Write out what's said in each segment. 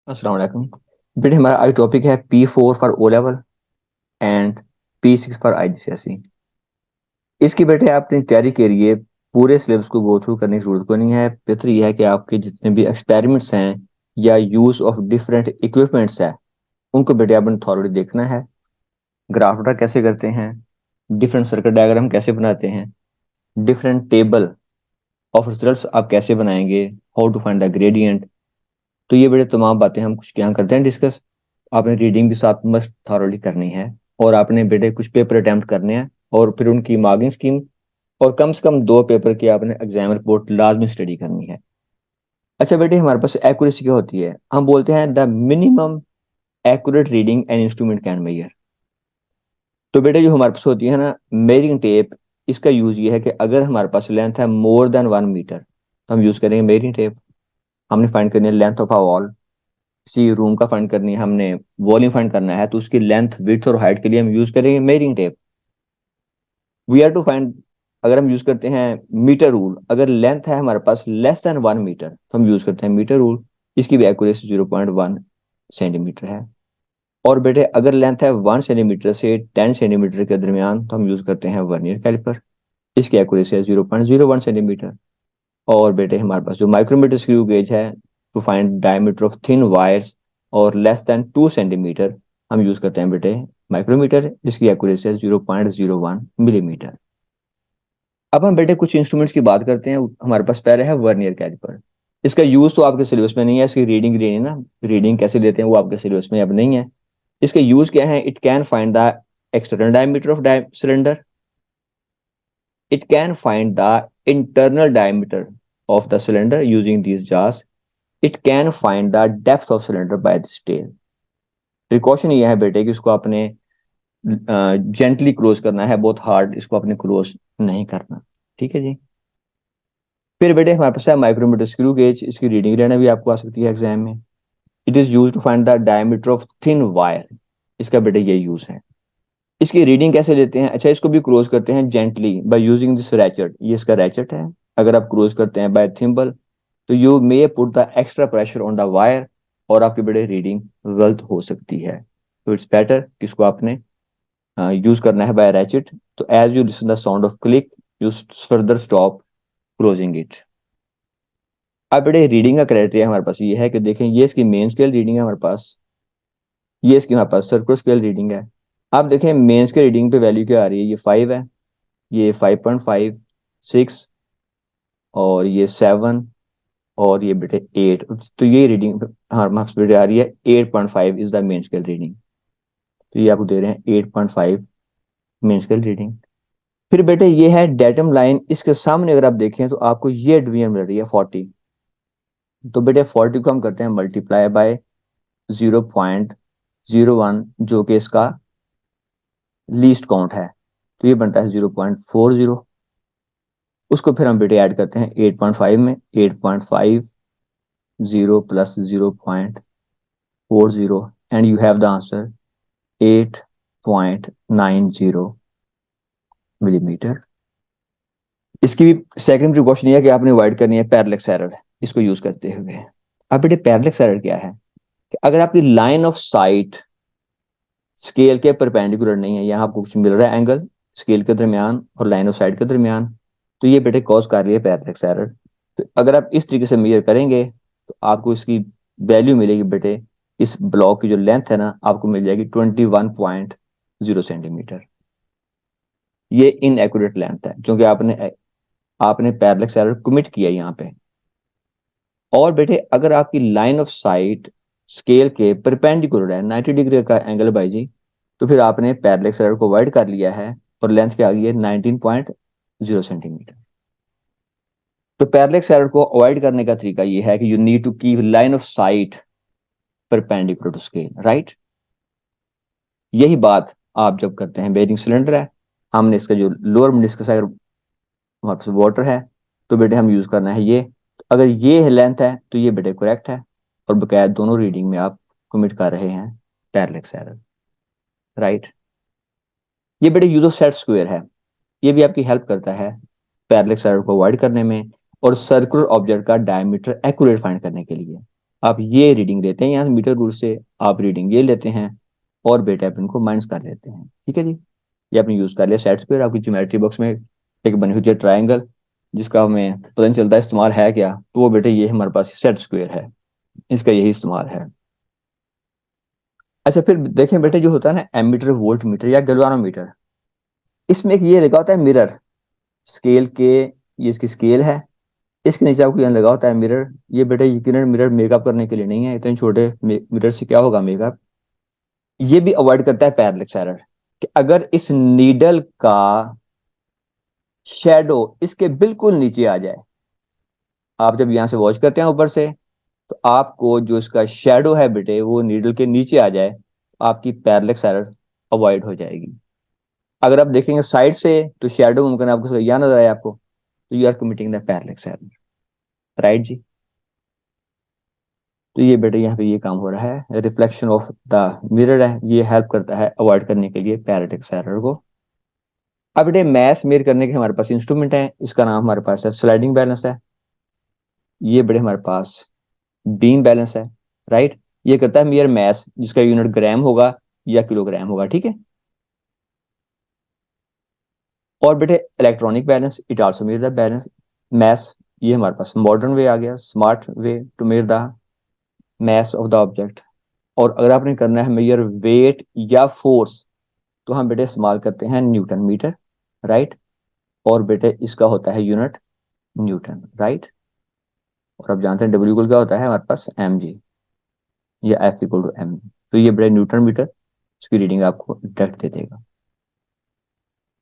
अस्सलाम वालेकुम। बेटे हमारा आज टॉपिक है P4 for O level and P6 for IGCSE। इसकी बेटे आपने तैयारी के लिए पूरे सिलेबस को गो थ्रू करने की जरूरत को नहीं है। बेहतर यह है कि आपके जितने भी एक्सपेरिमेंट्स हैं या यूज ऑफ डिफरेंट इक्विपमेंट्स है उनको बेटे आपने थॉरली देखना है। ग्राफ ड्रा कैसे करते हैं, डिफरेंट सर्किट डायग्राम कैसे बनाते हैं, डिफरेंट टेबल ऑफ रिजल्ट्स आप कैसे बनाएंगे, how to find the gradient. तो ये बड़े तमाम बातें हम कुछ यहाँ करते हैं डिस्कस। आपने रीडिंग भी साथ मस्ट थॉरली करनी है और आपने बेटे कुछ पेपर अटेम्प्ट करने हैं और फिर उनकी मार्किंग स्कीम और कम से कम दो पेपर की आपने एग्जाम रिपोर्ट लाजमी स्टडी करनी है। अच्छा बेटे, हमारे पास एक्यूरेसी क्या होती है? हम बोलते हैं the minimum accurate reading an instrument can measure. तो बेटे जो हमारे पास होती है ना मेजरिंग टेप, इसका यूज ये है कि अगर हमारे पास लेंथ है मोर देन 1 मीटर तो हम यूज करेंगे मेजरिंग टेप। हमने फाइंड करनी है लेंथ ऑफ अ वॉल, किसी रूम का फाइंड करनी है, हमने वॉल्यूम फाइंड करना है, तो उसकी लेंथ विड्थ और हाइट के लिए हम यूज करेंगे measuring tape. We are to find, अगर हम यूज करते हैं मीटर रूल, अगर लेंथ है हमारे पास लेस देन 1 मीटर तो हम यूज करते हैं मीटर रूल। इसकी भी एक्यूरेसी 0.1 सेंटीमीटर है। और बेटे अगर लेंथ है 1 सेंटीमीटर से 10 सेंटीमीटर के दरमियान तो हम यूज करते हैं वर्नियर कैलिपर। इसकी एक्यूरेसी है 0.01 सेंटीमीटर। और बेटे हमारे पास जो माइक्रोमीटर स्क्रू गेज है to find diameter of thin wires और लेस देन 2 सेंटीमीटर हम यूज करते हैं बेटे माइक्रोमीटर। इसकी एक्यूरेसी है 0.01 मिलीमीटर। अब हम बेटे कुछ इंस्ट्रूमेंट्स की बात करते हैं। हमारे पास पहले है वर्नियर कैलिपर। इसका यूज तो आपके सिलेबस में नहीं है, इसकी रीडिंग लेनी ना, रीडिंग कैसे लेते हैं वो आपके सिलेबस में अब नहीं है। इसका यूज क्या है? It can find the external diameter of cylinder, it can find the internal diameter of the cylinder using these jars. It can find the depth of cylinder by this tail. Precaution ये है बेटे कि इसको आपने gently close करना है, बहुत hard इसको आपने क्लोज नहीं करना। ठीक है जी। फिर बेटे हमारे पास है माइक्रोमीटर स्क्रू गेज। इसकी रीडिंग लेना भी आपको आ सकती है एग्जाम में। It is use to find the diameter of thin wire. इसका बेटे ये यूज है। इसकी रीडिंग कैसे लेते हैं? अच्छा, इसको भी क्लोज करते हैं gently by using this ratchet. ये इसका रैचेट है। अगर आप क्लोज करते हैं बाय थिम्बल तो you may put the extra pressure on the wire और आपकी बड़े रीडिंग गलत हो सकती है। तो इट्स बेटर कि इसको आपने यूज करना है बाय रैचेट। तो as you listen the sound of click you further stop closing it. अब बड़े रीडिंग का क्राइटेरिया हमारे पास ये है कि देखें, ये इसकी मेन स्केल रीडिंग है हमारे पास, ये इसकी हमारे पास सर्कुलर स्केल रीडिंग है। आप देखें मेन स्केल रीडिंग पे वैल्यू क्या आ रही है? ये 5 है, ये 5.5, 6 और ये 7 और ये बेटे 8। तो ये रीडिंग हमारे मार्क्स बेटे आ रही है 8.5 is the main scale reading. तो ये आपको दे रहे हैं 8.5 मेन स्केल रीडिंग। फिर बेटे ये है डेटम लाइन, इसके सामने अगर आप देखें तो आपको ये डिवीजन मिल रही है 40। तो बेटे 40 को हम करते हैं मल्टीप्लाई बाय 0.01 जो कि इसका लीस्ट काउंट है, तो ये बनता है 0.40। उसको फिर हम बेटे ऐड करते हैं 8.5 में, 8.5 0 plus 0.40 and you have the answer 8.90 millimetre. इसकी भी सेकंड प्रिकॉशन ये है कि आपने अवॉइड करनी है पैरेलक्स एरर इसको यूज करते हुए। अब बेटे पैरेलक्स एरर क्या है? कि अगर आपकी लाइन ऑफ साइट स्केल के परपेंडिकुलर नहीं है, यहाँ आपको कुछ मिल रहा है एंगल स्केल के दरमियान और लाइन ऑफ साइट के दरमियान, तो ये बेटे कॉज कर रही है पैरेलक्स एरर। तो अगर आप इस तरीके से मेजर करेंगे तो आपको इसकी वैल्यू मिलेगी बेटे, इस ब्लॉक की जो लेंथ है ना आपको मिल जाएगी 21.0 सेंटीमीटर। ये इनएक्यूरेट लेंथ है क्योंकि आपने आपने पैरेलक्स एरर कमिट किया यहाँ पे। और बेटे अगर आपकी लाइन ऑफ साइट स्केल के परपेंडिकुलर है 90 डिग्री का एंगल भाई जी, तो फिर आपने पैरेलक्स एरर को अवॉइड कर लिया है और लेंथ क्या आ गई है 19.0 सेंटीमीटर। तो पैरेलक्स एरर को अवॉइड करने का तरीका ये है कि you need to keep line of sight perpendicular to scale, right. यही बात आप जब करते हैं बेरिंग सिलेंडर है, हमने इसका जो लोअर मेनिस्कस अगर हमारे पास वाटर है तो बेटे हम यूज करना है ये। तो अगर ये है लेंथ है तो ये बेटे करेक्ट है और बकायदा दोनों रीडिंग में आप कमिट कर रहे हैं पैरेलक्स एरर, राइट। ये बेटे यूज ऑफ सेट स्क्वायर है, ये भी आपकी हेल्प करता है पैरेलक्स एरर को अवॉइड करने में और सर्कुलर ऑब्जेक्ट का डायमीटर एक्यूरेट फाइंड करने के लिए। आप ये रीडिंग लेते हैं यहाँ से मीटर रूल से, आप रीडिंग ये लेते हैं और बेटा आप इनको माइनस कर लेते हैं। ठीक है जी, ये आपने यूज कर लिया सेट स्क्वायर। आपकी ज्योमेट्री बॉक्स में एक बनी हुई है ट्राइंगल, जिसका हमें पता नहीं चलता इस्तेमाल है क्या, तो वो बेटे ये हमारे पास सेट स्क्वायर है, इसका यही इस्तेमाल है। अच्छा फिर देखें बेटे, जो होता है ना एमीटर वोल्ट मीटर या गैल्वानोमीटर, इसमें एक ये लगा होता है मिरर स्केल के, ये इसकी स्केल है, इसके नीचे आपको यहाँ लगा होता है मिरर। ये बेटा यकीनन मिरर मेकअप करने के लिए नहीं है, इतने छोटे मिरर से क्या होगा मेकअप। ये भी अवॉइड करता है पैरेलल एरर, कि अगर इस नीडल का शेडो इसके बिल्कुल नीचे आ जाए, आप जब यहां से वॉच करते हैं ऊपर से, तो आपको जो इसका शेडो है बेटे वो नीडल के नीचे आ जाए, आपकी पैरेलल एरर अवॉइड हो जाएगी। अगर आप देखेंगे साइड से तो शेडो मुमकिन आपको यहाँ नजर आए आपको, तो you are committing the parallel error, right जी। तो ये बेटे यहाँ पे ये काम हो रहा है, रिफ्लेक्शन ऑफ द मिरर है, ये हेल्प करता है अवॉइड करने के लिए पैरेलल एरर को। अब बेटे मैथ मेयर करने के हमारे पास इंस्ट्रूमेंट है, इसका नाम हमारे पास है स्लाइडिंग बैलेंस है। ये बेटे हमारे पास बीम बैलेंस है, राइट। ये करता है मेयर मैथ, जिसका यूनिट ग्राम होगा या किलोग्राम होगा, ठीक है। और बेटे electronic balance, it also measure the balance mass. ये हमारे पास मॉडर्न वे आ गया, smart way to measure the mass of the object. और अगर आपने करना है मेजर वेट या फोर्स, तो हम बेटे इस्तेमाल करते हैं न्यूटन मीटर, राइट। और बेटे इसका होता है यूनिट न्यूटन, राइट। और आप जानते हैं डब्ल्यू इक्वल क्या होता है हमारे पास, एम जी, या एफ इक्वल टू एम। तो ये बेटे न्यूटन मीटर, इसकी रीडिंग आपको डायरेक्ट दे देगा।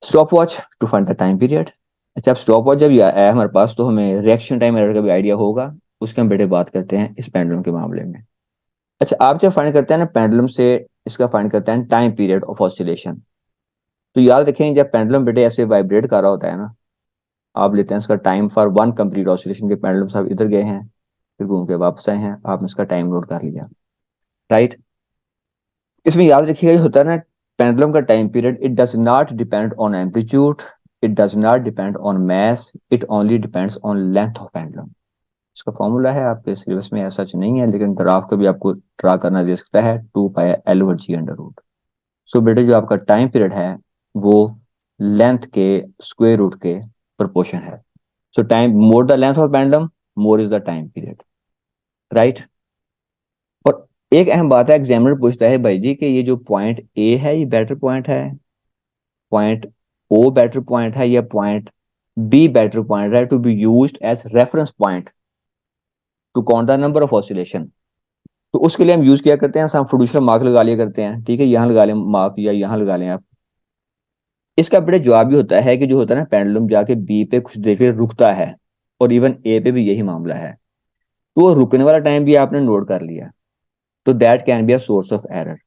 Stop watch to find the time period. अच्छा, अब स्टॉप वॉच जब ये आया हमारे पास, तो हमें रिएक्शन टाइम एरर का भी आइडिया होगा, उसके हम बेटे बात करते हैं इस पेंडुलम के मामले में। अच्छा, आप जब फाइंड करते हैं ना पेंडुलम से, इसका फाइंड करते हैं टाइम पीरियड ऑफ ऑसिलेशन, तो याद रखें जब पेंडुलम बेटे ऐसे वाइब्रेट कर रहा होता है ना, आप लेते हैं इसका time for one complete oscillation, के पेंडुलम साहब इधर गए हैं फिर घूम के वापस आए हैं, आपने इसका टाइम नोट कर लिया, राइट। इसमें याद रखिएगा जो होता है ना पेंडुलम का time period, it does not depend on amplitude, it does not depend on mass, it only depends on length of pendulum. इसका फॉर्मूला है आपके सिलेबस में, ऐसा सच नहीं है, लेकिन ग्राफ का भी आपको ड्रा करना दे सकता है, 2 पाई L/G अंडर रूट। सो बेटे जो आपका टाइम पीरियड है वो लेंथ के स्क्वायर रूट के प्रोपोर्शन है। सो time more the length of pendulum, more is the time period, right. और एक अहम बात है, एग्जामिनर पूछता है भाई जी कि ये जो पॉइंट ए है ये बेटर पॉइंट है, पॉइंट ओ बेटर पॉइंट है, या पॉइंट बी बेटर पॉइंट है to be used as reference point to count the number of oscillation. तो उसके लिए हम यूज किया करते हैं, हम फिडुशियल मार्क लगा लिया करते हैं, ठीक है, यहाँ लगा लें मार्क या यहाँ लगा लें आप। इसका बड़ा जवाब भी होता है कि जो होता है ना पेंडुलम जाके बी पे कुछ देर के लिए रुकता है, और इवन ए पे भी यही मामला है, तो वो रुकने वाला टाइम भी आपने नोट कर लिया, तो that can be a source of error.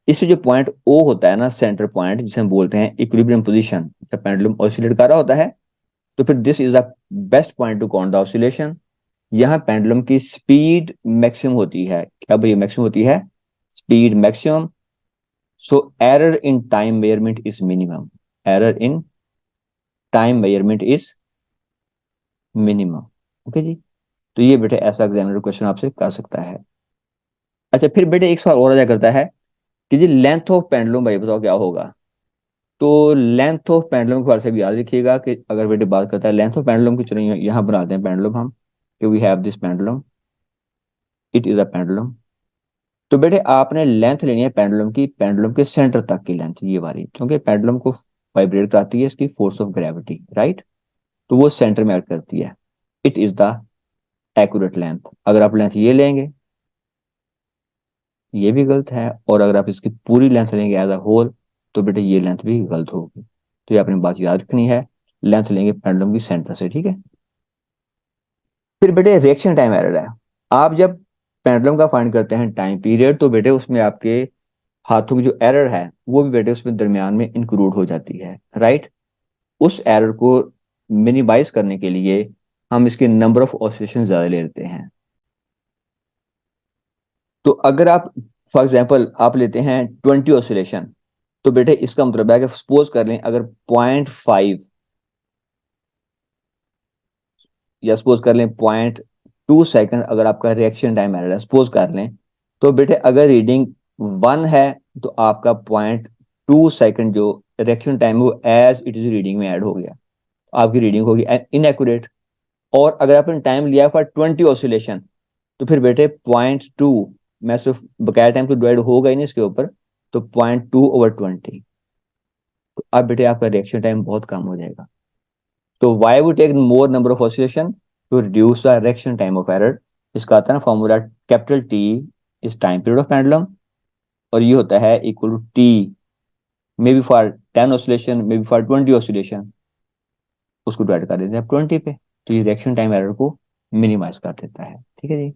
इससे जो पॉइंट ओ होता है ना सेंटर पॉइंट, जिसे हम बोलते हैं इक्विलिब्रियम पोजीशन, जब पेंडुलम ऑसिलेट कर रहा होता है, तो फिर this is the best point to count the oscillation. यहाँ पेंडुलम की स्पीड मैक्सिमम होती है, क्या भाई मैक्सिमम होती है, speed maximum. So error in time measurement is minimum, error in time measurement is minimum. Okay जी। तो ये बेटे ऐसा एग्जामिनर क्वेश्चन आपसे कर सकता है। अच्छा फिर बेटे एक सवाल और आ जाया करता है कि जी लेंथ ऑफ पेंडुलम भाई बताओ क्या होगा। तो लेंथ ऑफ पेंडुलम के बारे से भी याद रखिएगा कि अगर बेटे बात करता है लेंथ ऑफ पेंडुलम की, चलिए यहाँ बनाते हैं पेंडुलम हम, कि we have this pendulum, it is a pendulum. तो बेटे आपने लेंथ लेनी है पेंडुलम की, पेंडुलम के सेंटर तक की लेंथ ये वाली, क्योंकि पेंडुलम को वाइब्रेट कराती है इसकी फोर्स ऑफ ग्रेविटी, राइट। तो वो सेंटर में एक्ट करती है, it is the accurate length. अगर आप लेंथ ये लेंगे, ये भी गलत है, और अगर आप इसकी पूरी लेंथ लेंगे एज अ होल, तो बेटे ये लेंथ भी गलत होगी। तो ये अपनी बात याद रखनी है, लेंथ लेंगे पेंडुलम की सेंटर से, ठीक है। फिर बेटे रिएक्शन टाइम एरर है। आप जब पेंडुलम का फाइंड करते हैं टाइम पीरियड, तो बेटे उसमें आपके हाथों की जो एरर है वो भी बेटे उसमें दरमियान में इंक्लूड हो जाती है, राइट। उस एरर को मिनिमाइज करने के लिए हम इसके नंबर ऑफ ऑसिलेशन ज्यादा ले लेते हैं। तो अगर आप फॉर एग्जांपल आप लेते हैं 20 ऑसिलेशन, तो बेटे इसका मतलब है कि सपोज कर लें अगर 0.5, या सपोज कर लें 2 सेकंड अगर आपका रिएक्शन टाइम एरर है, सपोज कर लें, तो बेटे अगर रीडिंग 1 है तो आपका 0.2 सेकंड जो रिएक्शन टाइम वो एज इट इज रीडिंग में ऐड हो गया, आपकी रीडिंग होगी इनएक्यूरेट। और अगर आपने टाइम लिया फॉर 20 ऑसिलेशन, तो फिर बेटे 0.2, मैं सिर्फ बकाया टाइम तो डिवाइड होगा ही नहीं इसके ऊपर, तो 0.2/20, तो अब बेटे आपका रिएक्शन टाइम बहुत कम हो जाएगा। तो why would take more number of oscillation to reduce the reaction time of error. इसका आता है ना formula, capital T is time period of pendulum, और ये होता है equal to T may be for 10 oscillation, may be for 20 oscillation, उसको divide कर देते हैं 20 पे, तो ये रिएक्शन टाइम एरर को मिनिमाइज कर देता है। ठीक है जी।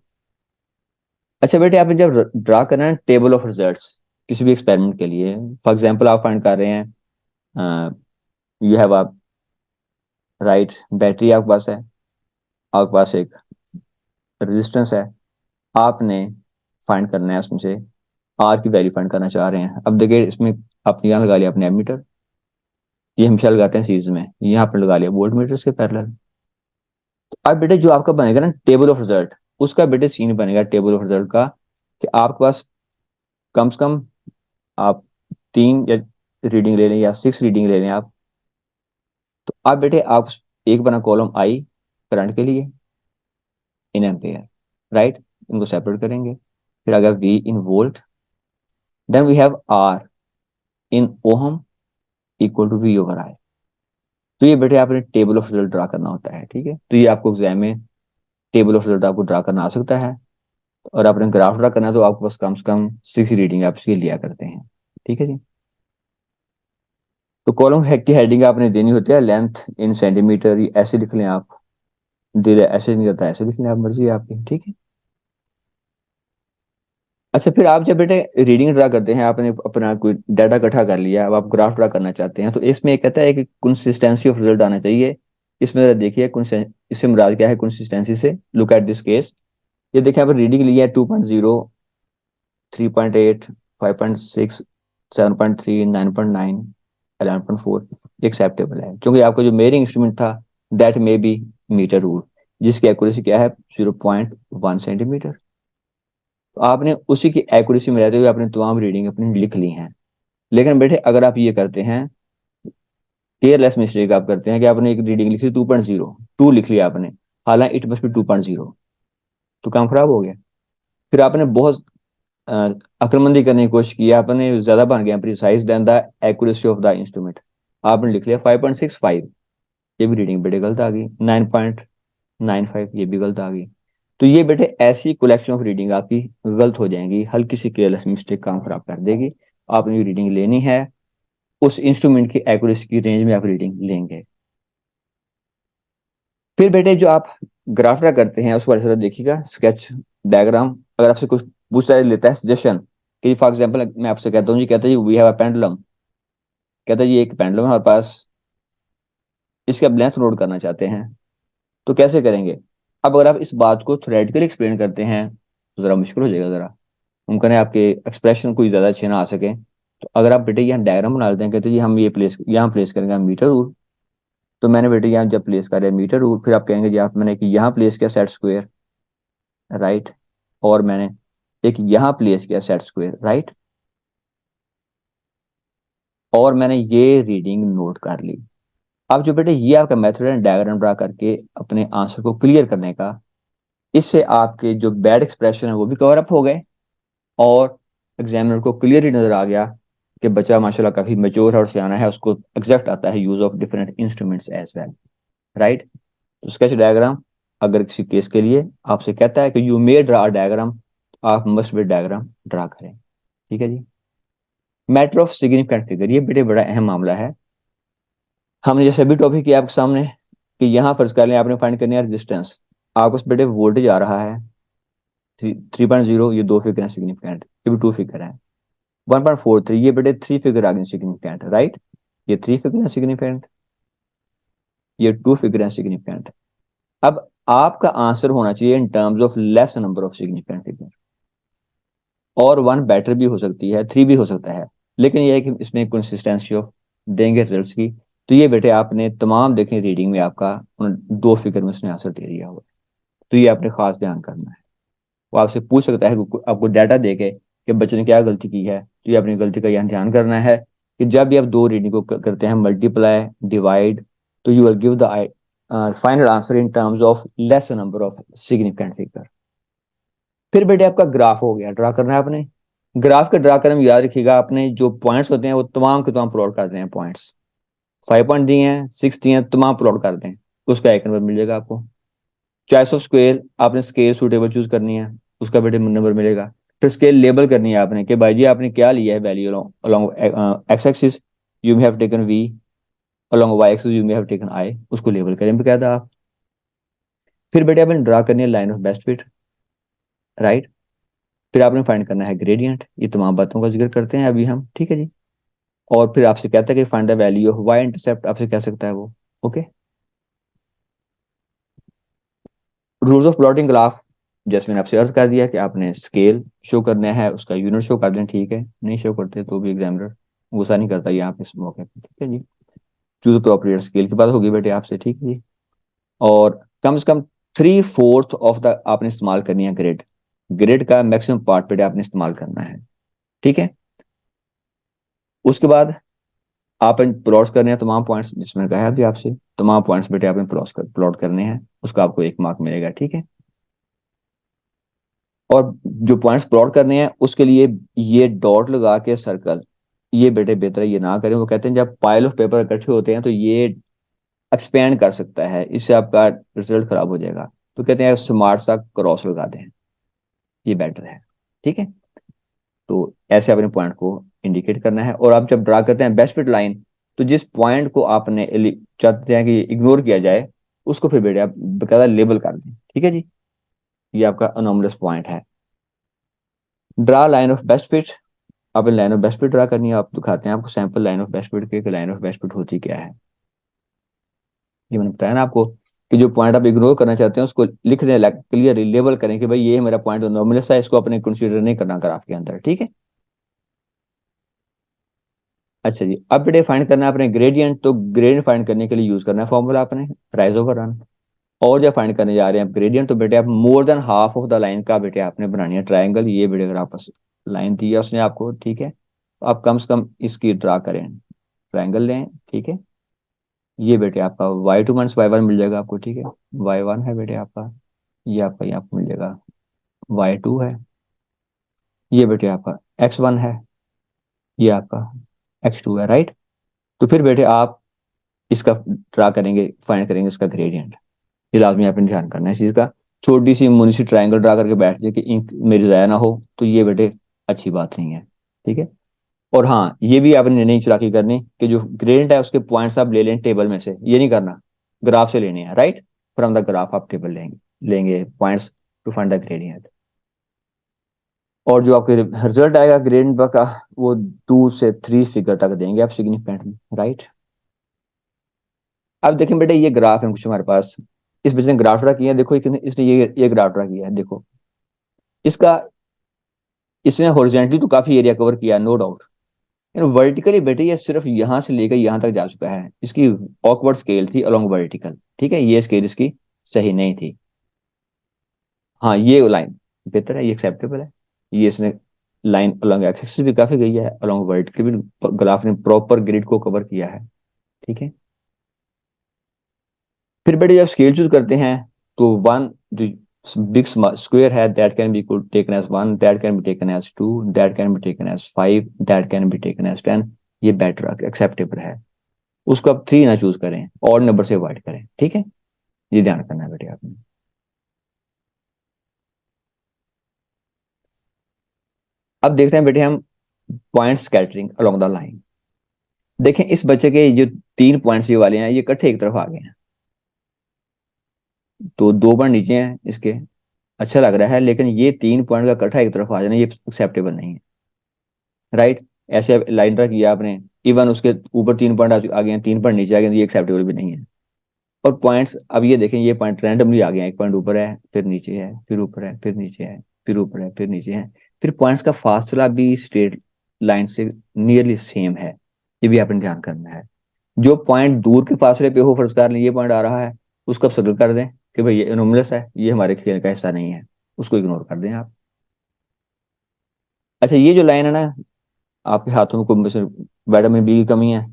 अच्छा बेटे, आपने जब ड्रा करना है टेबल ऑफ रिजल्ट्स किसी भी एक्सपेरिमेंट के लिए, फॉर एग्जांपल आप फाइंड कर रहे हैं, यू हैव आप राइट बैटरी आपके पास है, आपके पास एक रेजिस्टेंस है, आपने फाइंड करना है उसमें से आर की वैल्यू फाइंड करना चाह रहे हैं। अब देखिए इसमें आपने यहाँ लगा लिया अपने एमीटर, ये हमेशा लगाते हैं सीरीज में, यहाँ पर लगा लिया वोल्ट मीटर के पैरेलल। तो अब बेटे जो आपका बनेगा ना टेबल ऑफ रिजल्ट, उसका बेटे सीन बनेगा टेबल ऑफ रिजल्ट का, कि आपके पास कम से कम आप 3 या रीडिंग ले लें या 6 रीडिंग ले लें आप। तो अब बेटे आप एक बना कॉलम आई करंट के लिए इन एम्पेयर, राइट, इनको सेपरेट करेंगे। फिर अगर V in volt, then we have R in ohm equal to V over I. तो ये बेटे आपने टेबल ऑफ रिजल्ट ड्रा करना होता है। ठीक है, तो ये आपको एग्जाम में टेबल ऑफ रिजल्ट आपको ड्रा करना आ सकता है, और आपने ग्राफ ड्रा करना है तो आपके पास कम से कम 6 रीडिंग आप इसकी लिया करते हैं। ठीक है जी। तो कॉलम हैक की हेडिंग आपने देनी होती है लेंथ इन सेंटीमीटर, ये ऐसे लिख लें आप, दिल ऐसे नहीं होता, ऐसे लिख लें आप, मर्जी है आपकी। ठीक है। अच्छा, फिर आप जब बेटे रीडिंग ड्रा करते हैं, आपने अपना कोई डाटा इकट्ठा कर लिया, अब आप ग्राफ ड्रा करना चाहते हैं, तो इसमें एक कहता है कि कंसिस्टेंसी ऑफ रिजल्ट आना चाहिए। इसमें जरा देखिए इससे मुराद क्या है कंसिस्टेंसी से, लुक एट दिस केस। ये देखिए, आप रीडिंग लिया है 2.0, 3.8, 5.6, 7.3, 9.9, 11.4, एक्सेप्टेबल है, क्योंकि आपका जो मेयरिंग इंस्ट्रूमेंट था that may be metre rule, जिसकी एक्यूरेसी क्या है 0.1 सेंटीमीटर। तो आपने उसी की एक्यूरेसी में रहते हुए अपनी तमाम रीडिंग अपनी लिख ली हैं। लेकिन बेटे अगर आप ये करते हैं, केयरलेस मिस्टेक आप करते हैं कि आपने एक रीडिंग लिखी 2.0, 2 लिख लिया आपने, हालांकि इट मस्ट बी 2.0, तो काम खराब हो गया। फिर आपने बहुत अ, अक्लमंदी करने की कोशिश की, आपने ज्यादा बन गया precise than the accuracy of the instrument, आपने लिख लिया 5.65, ये भी रीडिंग बेटे गलत आ गई। 9.95, ये भी गलत आ गई। तो ये बेटे ऐसी कलेक्शन ऑफ रीडिंग आपकी गलत हो जाएंगी, हल्की सी केयरलेस मिस्टेक काम खराब कर देगी। आपने रीडिंग लेनी है, उस इंस्ट्रूमेंट की एक्यूरेसी की रेंज में आप रीडिंग लेंगे। फिर बेटे जो आप ग्राफ ड्रा करते हैं उसको ऐसा देखिएगा, स्केच डायग्राम। अगर आपसे कुछ पूछता है, लेता है सजेशन, कि फॉर एग्जांपल मैं आपसे कहता हूँ जी, कहता है जी वी हैव अ पेंडुलम, कहता है जी एक पेंडुलम है हमारे पास, इसके आप लेंथ नोट करना चाहते हैं, तो कैसे करेंगे। अब अगर आप इस बात को थ्योरेटिकली एक्सप्लेन करते हैं तो जरा मुश्किल हो जाएगा, जरा मुमकिन है आपके एक्सप्रेशन कोई ज्यादा अच्छे ना आ सके। तो अगर आप बेटे यहाँ डायग्राम बना लेते हैं, कहते हैं जी हम ये प्लेस यहाँ प्लेस करेंगे हम मीटर रूल, तो मैंने बेटे यहाँ जब प्लेस कर मीटर रूल, फिर आप कहेंगे जी आप मैंने एक यहाँ प्लेस किया सेट स्क्वायर, राइट, और मैंने एक यहाँ प्लेस किया सेट स्क्वायर, राइट, और मैंने ये रीडिंग नोट कर ली। अब जो बेटे ये आपका मेथड है डायग्राम ड्रा करके अपने आंसर को क्लियर करने का, इससे आपके जो बैड एक्सप्रेशन है वो भी कवर अप हो गए, और एग्जामिनर को क्लियरली नजर आ गया कि बच्चा माशाल्लाह काफी मेच्योर है और सियाना है, उसको एग्जैक्ट आता है use of different instruments as well, right. तो स्केच डायग्राम, अगर किसी केस के लिए आपसे कहता है कि यू मे ड्रा डायग्राम, आप मस्ट बी डायग्राम ड्रा करें। ठीक है जी। मैटर ऑफ सिग्निफिकेंट फिगर, ये बेटे बड़ा अहम मामला है। हमने जैसे अभी टॉपिक किया आपके सामने, कि यहाँ फर्ज कर लें आपने फाइंड करनी है रेजिस्टेंस, आपको उस बेटे वोल्टेज आ रहा है 3.0, ये 2 फिगर है सिग्निफिकेंट, ये भी 2 फिगर है। 1.43, ये बेटे 3 फिगर आ गई सिग्निफिकेंट, राइट, ये 3 फिगर है सिग्निफिकेंट, ये 2 फिगर है सिग्निफिकेंट। अब आपका आंसर होना चाहिए in terms of less number of significant figure, और 1 बेटर भी हो सकती है, 3 भी हो सकता है, लेकिन यह है कि इसमें कंसिस्टेंसी ऑफ देंगे रिजल्ट्स की। तो ये बेटे आपने तमाम देखें रीडिंग में आपका उन 2 फिगर में उसने आंसर दे दिया हुआ। तो ये आपने खास ध्यान करना है। वो आपसे पूछ सकता है आपको डाटा देके कि बच्चे ने क्या गलती की है, तो ये अपनी गलती का यहाँ ध्यान करना है कि जब भी आप दो रीडिंग को करते हैं मल्टीप्लाई डिवाइड, तो you will give the final answer in terms of less number of significant figure. फिर बेटे आपका ग्राफ हो गया, ड्रा करना है आपने। ग्राफ के ड्रा करने में याद रखिएगा, आपने जो पॉइंट्स होते हैं वो तमाम के तमाम प्लॉट कर दें हैं। पॉइंट्स 5 पॉइंट दिए हैं, 6 दिए हैं, तमाम प्लॉट कर दें, उसका एक नंबर मिल जाएगा आपको। चॉइस ऑफ स्केल, आपने स्केल सूटेबल चूज करनी है, उसका बेटे नंबर मिलेगा। फिर स्केल लेबल करनी है आपने कि भाई जी आपने क्या लिया है value along X axis, you may have taken V, along Y axis you may have taken I, उसको लेबल करें बकायदा आप। फिर बेटे आपने ड्रा करनी है line of best fit, right. फिर आपने फाइंड करना है ग्रेडियंट, ये तमाम बातों का जिक्र करते हैं अभी हम, ठीक है जी। और फिर आपसे कहता है कि find the value of Y intercept, आपसे कह सकता है वो। Okay. Rules of plotting graph, जैसे मैंने आपसे अर्ज कर दिया कि आपने स्केल शो करना है, उसका यूनिट शो कर दें, ठीक है। नहीं शो करते तो भी एग्जामिनर गुस्सा नहीं करता यहाँ पे इस मौके पे, ठीक है जी। चूज अप्रोप्रिएट स्केल की बात होगी बेटे आपसे, ठीक है जी। और कम से कम 3/4 ऑफ द आपने इस्तेमाल करनी है ग्रिड, ग्रिड का मैक्सिमम पार्ट बेटे आपने इस्तेमाल करना है, ठीक है। उसके बाद आप प्लॉट्स करने हैं तमाम पॉइंट्स, जिसमें कहा है अभी आपसे, तमाम पॉइंट्स बेटे आपने प्लॉट करने हैं, उसका आपको 1 मार्क मिलेगा, ठीक है। और जो पॉइंट्स प्लॉट करने हैं उसके लिए ये डॉट लगा के सर्कल, ये बेटे बेहतर है ये ना करें। वो कहते हैं जब पाइल ऑफ पेपर इकट्ठे होते हैं तो ये एक्सपेंड कर सकता है, इससे आपका रिजल्ट खराब हो जाएगा। तो कहते हैं स्मार्ट सा क्रॉस लगा दें, ये बेटर है, ठीक है। तो ऐसे अपने पॉइंट को इंडिकेट करना है। और आप जब ड्रा करते हैं बेस्ट फिट लाइन, तो जिस पॉइंट को आपने चाहते हैं कि इग्नोर किया जाए, उसको फिर बेटे आप बकायदा लेबल कर दें, ठीक है जी। ये आपका अनोमलस पॉइंट है। Draw line of best fit, आपने line of best fit draw करनी है, आप दिखाते हैं आपको sample line of best fit के, लाइन ऑफ बेस्ट फिट होती क्या है। ये मैंने बताया ना आपको कि जो पॉइंट आप इग्नोर करना चाहते हैं उसको लिख दें, क्लियर लेबल करें कि भाई ये मेरा पॉइंट अनोमलस है, इसको अपने कंसीडर नहीं करना ग्राफ के अंदर, ठीक है। अच्छा जी, अब बेटे फाइंड करना है आपने ग्रेडियंट, तो ग्रेडियंट फाइंड करने के लिए यूज करना है फॉर्मूला आपने, राइज ओवर रन। और जब फाइंड करने जा रहे हैं आप ग्रेडियंट, तो बेटे आप more than half of the line का बेटे आपने बनानी है ट्रायंगल। ये बेटे अगर आपस लाइन दी है उसने आपको, ठीक है, तो आप कम से कम इसकी ड्रा करें, ट्रायंगल लें, ठीक है। ये बेटे आपका y2 - y1 मिल जाएगा आपको, ठीक है। y1 है बेटे आपका, ये आपका यहाँ पे मिल जाएगा, y2 है, ये बेटे आपका x1 है, ये आपका x2 है, राइट। तो फिर बेटे आप इसका ड्रा करेंगे, फाइंड करेंगे इसका ग्रेडियंट। ये लाजमी आपने ध्यान करना है इस चीज का। छोटी सी मुनीसी ट्रायंगल ड्रा करके बैठ जाए कि इंक मेरी ज़ाया ना हो, तो ये बेटे अच्छी बात नहीं है, ठीक है। और हाँ, ये भी आपने नहीं चालाकी करनी कि जो ग्रेडियंट है उसके पॉइंट्स आप ले लें टेबल में से, ये नहीं करना, ग्राफ से लेने हैं, राइट। फ्रॉम द ग्राफ आप टेबल लेंगे, लेंगे points to find the gradient. और जो आपके रिजल्ट आएगा ग्रेडियंट का, वो 2 से 3 फिगर तक देंगे आप सिग्निफिकेंट में, राइट। अब देखें बेटे, ये ग्राफ है कुछ हमारे पास, इस बच्चे ने ग्राफ ड्रा किया है, देखो इसने ये ग्राफ ड्रा किया है, देखो इसका, इसने हॉरिजॉन्टली तो काफी एरिया कवर किया, नो डाउट। वर्टिकली बेटे ये सिर्फ यहां से लेकर यहां तक जा चुका है, इसकी ऑकवर्ड स्केल थी अलोंग वर्टिकल, ठीक है, ये स्केल इसकी सही नहीं थी। हाँ, ये लाइन बेहतर है, ये एक्सेप्टेबल है। ये इसने लाइन अलोंग एक्स एक्सिस भी काफी गई है, अलोंग वर्टिकल भी ग्राफ ने प्रॉपर ग्रिड को कवर किया है, ठीक है। फिर बेटे जब स्केल चूज करते हैं, तो वन जो बिग स्क्वायर है that can be taken as 1, that can be taken as 2, that can be taken as 5, that can be taken as 10, ये बेटर एक्सेप्टेबल है। उसको आप 3 ना चूज करें, और नंबर से अवॉइड करें, ठीक है। ये ध्यान करना है बेटे आपने। अब देखते हैं बेटे हम point scattering along the line. देखें इस बच्चे के जो 3 पॉइंट्स ये वाले हैं, ये इकट्ठे एक तरफ आ गए हैं, तो 2 पॉइंट नीचे हैं इसके, अच्छा लग रहा है, लेकिन ये 3 पॉइंट का इकट्ठा एक तरफ आ जाना ये एक्सेप्टेबल नहीं है, राइट। ऐसे लाइन ड्रा किया आपने, इवन उसके ऊपर 3 पॉइंट आ गए हैं, 3 पॉइंट नीचे आ गए हैं, तो ये एक्सेप्टेबल भी नहीं है। और पॉइंट्स अब ये देखें, ये पॉइंट रैंडमली आ गए हैं, एक पॉइंट ऊपर है फिर नीचे है, फिर ऊपर है फिर नीचे है, फिर ऊपर है फिर नीचे है। फिर पॉइंट्स का फासला भी स्ट्रेट लाइन से नियरली सेम है, ये भी आपने ध्यान करना है। जो पॉइंट दूर के फासले पे हो, फर्ज कर लें ये पॉइंट आ रहा है, उसको आप सर्कल कर दें, कि भाई ये एनोमलस है, ये हमारे खेल का हिस्सा नहीं है, उसको इग्नोर कर दें आप। अच्छा, ये जो लाइन है ना, आपके हाथों में कुछ विटामिन बी की कमी है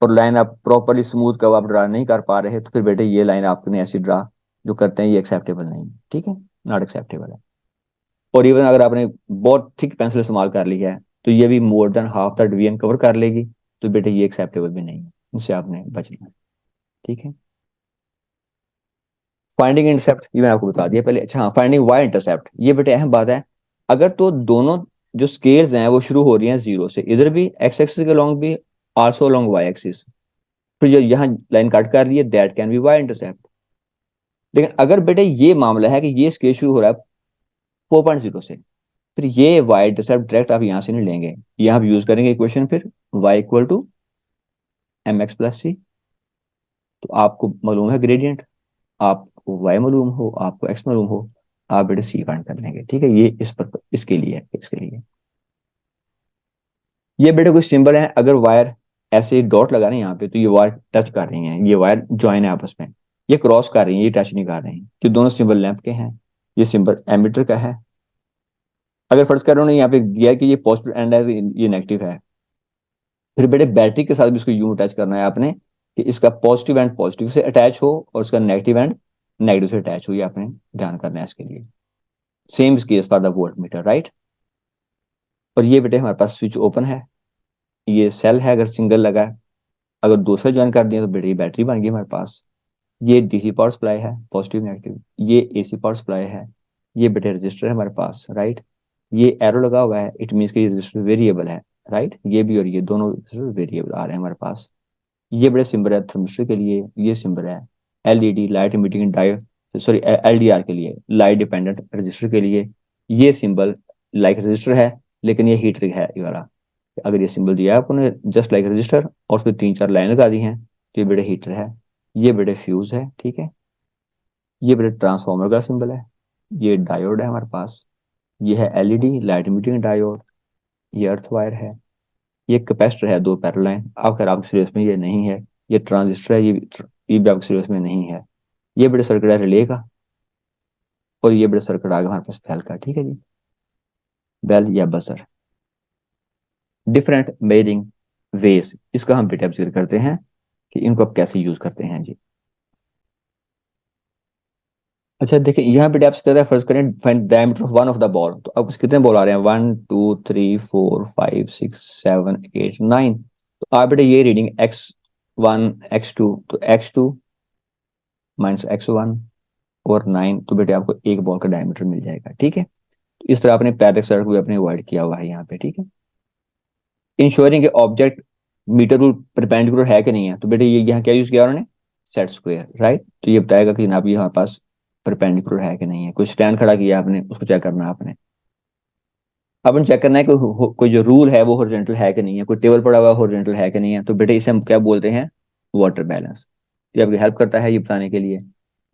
और लाइन आप प्रॉपरली स्मूथ कब आप ड्रा नहीं कर पा रहे, तो फिर बेटे ये लाइन आपने ऐसी ड्रा जो करते हैं ये एक्सेप्टेबल नहीं है, ठीक है, नॉट एक्सेप्टेबल है। और इवन अगर आपने बहुत थिक पेंसिल इस्तेमाल कर ली है तो ये भी more than half the division cover कर लेगी, तो बेटे ये एक्सेप्टेबल भी नहीं है, इनसे आपने बचना है, ठीक है। फाइंडिंग इंटरसेप्ट ये मैंने आपको बता दिया पहले। अच्छा हाँ, फाइंडिंग वाई इंटरसेप्ट, ये बेटे अहम बात है। अगर तो दोनों जो स्केल्स हैं वो शुरू हो रही हैं जीरो से, इधर भी एक्स एक्सिस के अलॉन्ग भी, आल्सो अलॉन्ग वाई एक्सिस, फिर जो यहाँ लाइन कट कर रही है that can be Y intercept. लेकिन अगर बेटे ये मामला है कि ये स्केल शुरू हो रहा है 4.0 से, फिर ये वाई इंटरसेप्ट डायरेक्ट आप यहाँ से नहीं लेंगे, यहाँ आप यूज करेंगे इक्वेशन फिर Y equal to M X plus C. तो आपको मालूम है ग्रेडियंट, आपको वाई मालूम हो, आपको एक्स मालूम हो, आप बेटे सी फाइंड कर लेंगे, ठीक है। ये इस पर इसके लिए है, इसके लिए ये बेटे कुछ सिंबल है। अगर वायर ऐसे डॉट लगा रहे हैं यहाँ पे, तो ये वायर टच कर रही हैं, ये वायर ज्वाइन है आपस में, ये क्रॉस कर रही है, ये टच नहीं कर रहे हैं, कि दोनों सिंबल लैंप के हैं। ये सिंबल एमीटर का है। अगर फर्ज कर रहे हो यहाँ पे दिया है कि ये पॉजिटिव एंड है, तो ये नेगेटिव है, फिर बेटे बैटरी के साथ भी इसको यूं अटैच करना है आपने कि इसका पॉजिटिव एंड पॉजिटिव से अटैच हो और इसका नेगेटिव एंड नेगेटिव से अटैच हो, ये आपने ध्यान करना है इसके लिए। Same case for the volt meter, right. और ये बेटे हमारे पास स्विच ओपन है, ये सेल है अगर सिंगल लगा है, अगर दूसरा ज्वाइन कर दिया तो बेटे बैटरी बन गई हमारे पास। ये डीसी पावर सप्लाई है, पॉजिटिव नेगेटिव, ये एसी पावर सप्लाई है, ये बेटे रजिस्टर है हमारे पास, राइट। ये एरो लगा हुआ है, इट मीन्स कि ये रजिस्टर वेरिएबल है, राइट। ये भी और ये दोनों वेरिएबल आ रहे हैं हमारे पास। ये बड़े सिंबल है थर्मिस्टर के लिए, ये सिंबल है LED light emitting diode, sorry LDR के लिए, लाइट डिपेंडेंट रजिस्टर के लिए। ये सिंबल लाइक रजिस्टर है, लेकिन ये हीटर है ये वाला। अगर ये सिंबल दिया है आपने जस्ट लाइक रजिस्टर और उसमें तीन चार लाइन लगा दी हैं, तो ये बड़े हीटर है, ये बड़े फ्यूज है, ठीक है। ये बड़े ट्रांसफार्मर का सिंबल है, ये डायोड है हमारे पास, ये है एलईडी लाइट इमिटिंग डायोड, ये अर्थ वायर है, ये कैपेसिटर है दो पैरेलल लाइन, अगर आपके सिलेबस में ये नहीं है। ये ट्रांजिस्टर है, ये भी आपके सिलेबस में नहीं है। ये बड़े सर्किट है रिले का, और ये बड़े सर्किट आ गया हमारे पास बेल का, ठीक है जी। बेल या बजर, डिफरेंट मेजरिंग वेज, इसका हम बेटा जिक्र करते हैं कि इनको आप कैसे यूज करते हैं जी। अच्छा देखिए, यहाँ पे आपसे कहता है फर्ज करें find diameter of one of the ball, तो आपको कितने बॉल आ रहे हैं, 1 2 3 4 5 6 7 8 9। तो आप बेटा ये रीडिंग x1 x2, तो x2 माइनस x1 और 9, तो बेटे आपको एक बॉल का डायमीटर मिल जाएगा, ठीक है। तो इस तरह आपने पैरेलल सर्किट को भी अपने अवॉइड किया हुआ है यहाँ पे, ठीक है। इंश्योरिंग के ऑब्जेक्ट मीटर रूल परपेंडिकुलर है कि नहीं है, तो बेटे ये यहाँ क्या यूज किया उन्होंने, सेट स्क्वायर, राइट। तो ये बताएगा कि जनाब ये हमारे पास परपेंडिकुलर है कि नहीं है। कोई स्टैंड खड़ा किया आपने, उसको चेक करना है आपने। अपन चेक करना है कि कोई जो रूल है वो हॉरिजॉन्टल है कि नहीं है, कोई टेबल पड़ा हुआ हॉरिजॉन्टल है कि नहीं है, तो बेटे इसे हम क्या बोलते हैं, वाटर बैलेंस। ये आपकी हेल्प करता है ये बताने के लिए।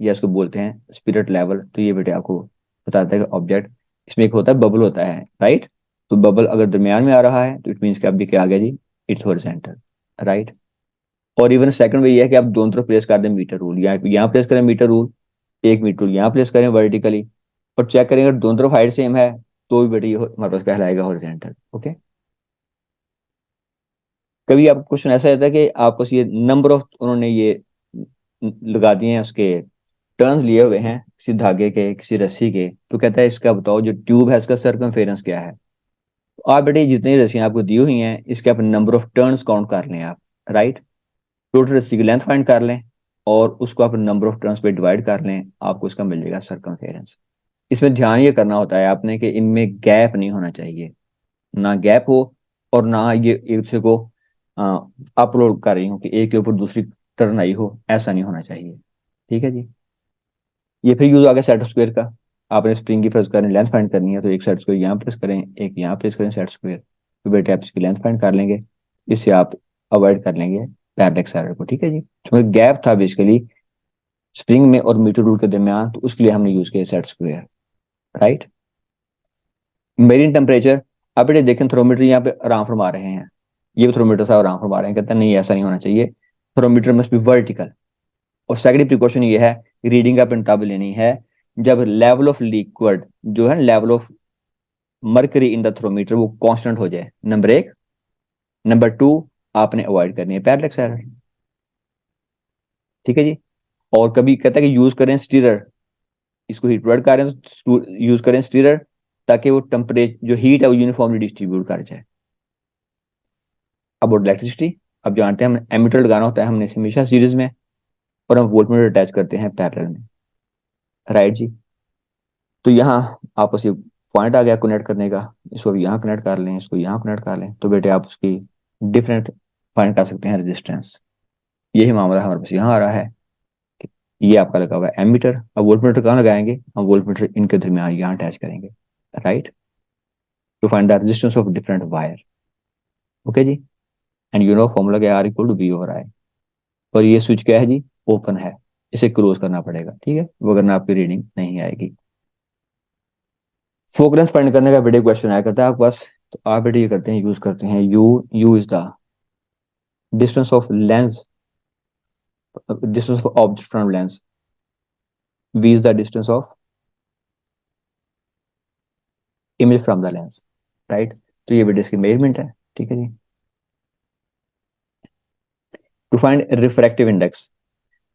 या इसको बोलते हैं स्पिरिट लेवल। तो ये बेटे आपको बताता है कि ऑब्जेक्ट, इसमें एक होता है बबल होता है, राइट। तो बबल अगर दरमियान में आ रहा है तो इट मीन्स कि अभी क्या आ गया जी, इट्स हॉरिजॉन्टल, राइट। और इवन सेकंड वे ये है कि आप दोनों तरफ प्लेस कर दें मीटर रूल, या यहाँ प्लेस करें मीटर रूल, एक मीटर रूल यहाँ प्लेस करें वर्टिकली, और चेक करें अगर दोनों तरफ हाइट सेम है, तो भी बेटे ये हमारे पास कहलाएगा हॉरिजॉन्टल, ओके। कभी आप क्वेश्चन ऐसा रहता है कि आपको ये नंबर ऑफ उन्होंने ये लगा दिए हैं, उसके टर्न्स लिए हुए हैं किसी धागे के किसी रस्सी के, तो कहता है इसका बताओ जो ट्यूब है इसका सर्कमफेरेंस क्या है। तो आप बेटे जितनी रस्सियां आपको दी हुई हैं इसके आप नंबर ऑफ टर्न्स काउंट कर लें आप, राइट। टोटल रस्सी की लेंथ फाइंड कर लें और उसको आप नंबर ऑफ टर्न्स पे डिवाइड कर लें, आपको इसका मिल जाएगा सर्कमफेरेंस। इसमें ध्यान ये करना होता है आपने कि इनमें गैप नहीं होना चाहिए, ना गैप हो और ना ये एक दूसरे को अपलोड कर रही हो कि एक के ऊपर दूसरी टर्न आई हो, ऐसा नहीं होना चाहिए, ठीक है जी। ये फिर यूज आ गया सेट स्क्वायर का। आपने स्प्रिंग की फर्ज करें लेंथ फाइंड करनी है, तो एक सेट स्क्वायर यहाँ प्रेस करें, एक यहाँ प्रेस करें सेट स्क्वायर, तो बेटे आप इसकी लेंथ फाइंड कर लेंगे। इससे आप अवॉइड कर लेंगे पैरेलल एरर को, ठीक है जी। क्योंकि गैप था बेसिकली स्प्रिंग में और मीटर रूल के दरमियान, तो उसके लिए हमने यूज किया set square, right. Marine temperature, आप बेटे देखें थर्मोमीटर यहाँ पे आराम फरमा रहे हैं, ये भी थर्मोमीटर साहब आराम फरमा रहे हैं, कहते हैं नहीं ऐसा नहीं होना चाहिए, थर्मोमीटर मस्ट बी वर्टिकल। और सेकंड प्रिकॉशन ये है रीडिंग आपने तब लेनी है जब लेवल ऑफ लिक्विड जो है, level of mercury in the thermometer वो कांस्टेंट हो जाए, नंबर एक। नंबर टू, आपने अवॉइड करनी है पैरेलक्स एरर। ठीक है जी। और कभी कहता है कि यूज करें स्टीरर, इसको हीट प्रोवाइड कर रहे हैं तो यूज करें स्टीरर, ताकि वो टेम्परेचर जो हीट है वो यूनिफॉर्मली डिस्ट्रीब्यूट कर जाए। अब इलेक्ट्रिसिटी, अब जानते हैं हम एमीटर लगाना होता है हमने हमेशा सीरीज में, और हम वोल्टमीटर अटैच करते हैं पैरेलल में, राइट जी। तो यहाँ आपस में पॉइंट आ गया कनेक्ट करने का, इसको अब यहाँ कनेक्ट कर लें, इसको यहाँ कनेक्ट कर लें, तो बेटे आप उसकी डिफरेंट फाइंड कर सकते हैं रेजिस्टेंस। यही मामला हमारे पास यहाँ आ रहा है कि ये आपका लगा हुआ है एमीटर। अब वोल्टमीटर कहाँ लगाएंगे, हम वोल्टमीटर इनके दरमियान यहाँ अटैच करेंगे, right, to find the resistance of different wire. Okay जी। एंड यू नो फॉर्मूला क्या, R equal to V over I. और ये स्विच क्या है जी, ओपन है, इसे क्लोज करना पड़ेगा, ठीक है, वरना आपकी रीडिंग नहीं आएगी। फोकस फाइंड करने का वीडियो क्वेश्चन आया करता है आपके पास, तो आप बेटे ये करते हैं, यूज करते हैं U, U is the distance of lens, distance of object from lens, V is the distance of image from the lens, right. तो ये बेटे इसकी मेजरमेंट है, ठीक है जी। टू फाइंड रिफ्रैक्टिव इंडेक्स,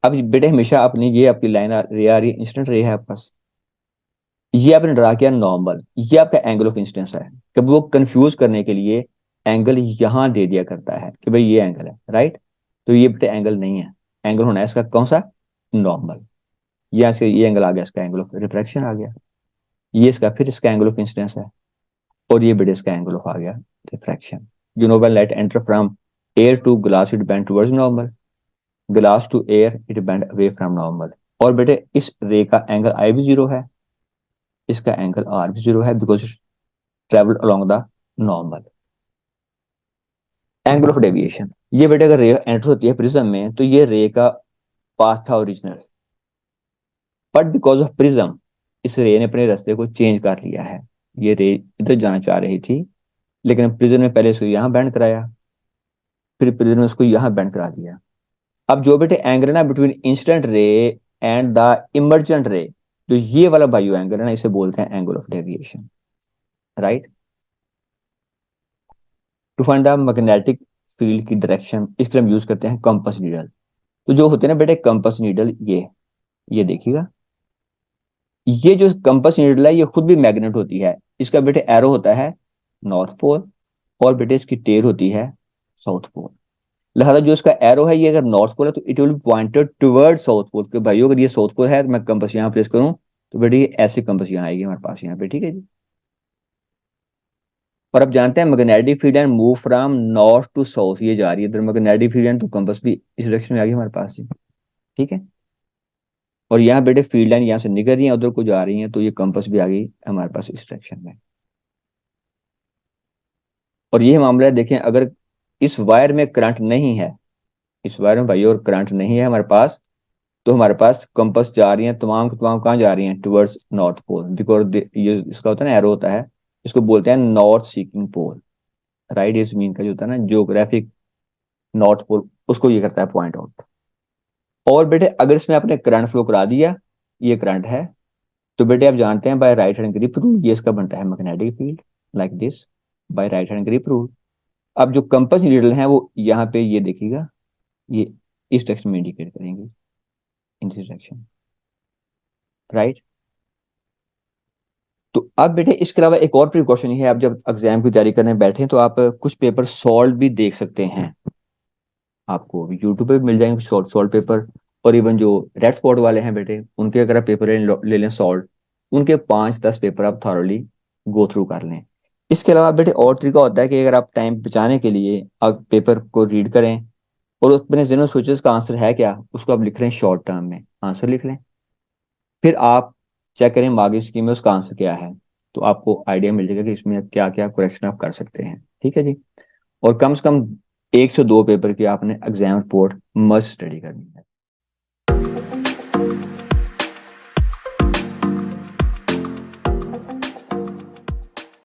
अब बेटे हमेशा अपनी ये आपकी लाइन रे आ रही है, इंस्टेंट रे है आपके पास, ये आपने ड्रा किया नॉर्मल, ये आपका एंगल ऑफ इंसिडेंस है। कभी वो कंफ्यूज करने के लिए एंगल यहां दे दिया करता है कि भाई ये एंगल है, राइट। तो ये बेटे एंगल नहीं है, एंगल होना है इसका कौन सा, नॉर्मल। यहाँ से ये एंगल आ गया, इसका एंगल ऑफ रिफ्रैक्शन आ गया, ये इसका फिर इसका एंगल ऑफ इंसिडेंस है, और ये बेटे इसका एंगल ऑफ आ गया refraction. You know when light enter from air to glass it bend towards normal, glass to air it bend away from normal. और बेटे इस रे का एंगल आई भी जीरो है, इसका एंगल आर भी जीरो है, because travel along the normal. Angle of deviation, ये बेटे अगर रे एंटर होती है प्रिज्म में तो ये रे का पाथ था original, but because of prism इस रे ने अपने रास्ते को चेंज कर लिया है। ये रे इधर जाना चाह रही थी, लेकिन प्रिज्म ने पहले इसको यहाँ बैंड कराया, फिर प्रिज्म ने उसको यहाँ बैंड करा दिया। अब जो बेटे एंगल है ना between incident ray and the emergent रे, तो ये वाला बायो एंगल है ना, इसे बोलते हैं angle of deviation, right. To find the magnetic field की डायरेक्शन, इसके लिए हम यूज करते हैं कंपास नीडल। तो जो होते हैं ना बेटे कंपास नीडल, ये देखिएगा, ये जो कंपास नीडल है ये खुद भी मैग्नेट होती है। इसका बेटे एरो होता है नॉर्थ पोल, और बेटे इसकी टेल होती है साउथ पोल। लिहाजा जो इसका एरो है ये अगर नॉर्थ पोल है तो it will be pointed toward south pole, कि भाई अगर ये साउथ पोल है तो मैं कंपास यहाँ प्लेस करूँ, तो बेटे ये ऐसे कंपास यहाँ आएगी हमारे पास यहाँ पे, ठीक है जी। और अब जानते हैं magnetic field end move from north to south, ये जा रही है इधर मैग्नेटिक फील्ड एंड, तो कंपास भी इस डायरेक्शन में आ गई हमारे पास जी, ठीक है। और यहाँ बेटे फील्ड लाइन यहाँ से निकल रही है उधर को जा रही है, तो ये कंपास भी आ गई हमारे पास इस डायरेक्शन में। और ये मामला है, देखें अगर इस वायर में करंट नहीं है, इस वायर में भाई और करंट नहीं है हमारे पास, तो हमारे पास कंपास जा रही है तमाम की तमाम कहाँ जा रही हैं, टुवर्ड्स नॉर्थ पोल, बिकॉज ये इसका होता है ना एरो होता है, इसको बोलते हैं नॉर्थ सीकिंग पोल, राइट। ये जमीन का जो होता है ना जियोग्राफिक नॉर्थ पोल, उसको ये करता है पॉइंट आउट। और बेटे अगर इसमें आपने करंट फ्लो करा दिया, ये करंट है, तो बेटे आप जानते हैं by right hand grip rule ये इसका बनता है magnetic field, like this, by right hand grip rule. अब जो कंपास नीडल है वो यहाँ पे ये देखिएगा, ये इस डायरेक्शन में इंडिकेट करेंगे, इन दिस डायरेक्शन, राइट। तो अब बेटे इसके अलावा एक और प्रिकॉशन है, आप जब एग्जाम की तैयारी करने बैठे तो आप कुछ पेपर सॉल्व भी देख सकते हैं, आपको यूट्यूब पे भी मिल जाएंगे सॉल्व सॉल्व पेपर। और इवन जो रेड स्पॉट वाले हैं बेटे उनके अगर आप पेपर ले लें सॉल्व, उनके 5-10 पेपर आप थॉरली गो थ्रू कर लें। इसके अलावा बेटे और तरीका होता है कि अगर आप टाइम बचाने के लिए आप पेपर को रीड करें, और अपने जिन सोचेस का आंसर है क्या उसको आप लिख रहे हैं शॉर्ट टर्म में, आंसर लिख लें, फिर आप चेक करें मार्किंग स्कीम में उसका आंसर क्या है, तो आपको आइडिया मिल जाएगा कि इसमें क्या क्या करेक्शन आप कर सकते हैं, ठीक है जी। और कम से कम 1 से 2 पेपर की आपने एग्जाम रिपोर्ट मस्ट स्टडी करनी है।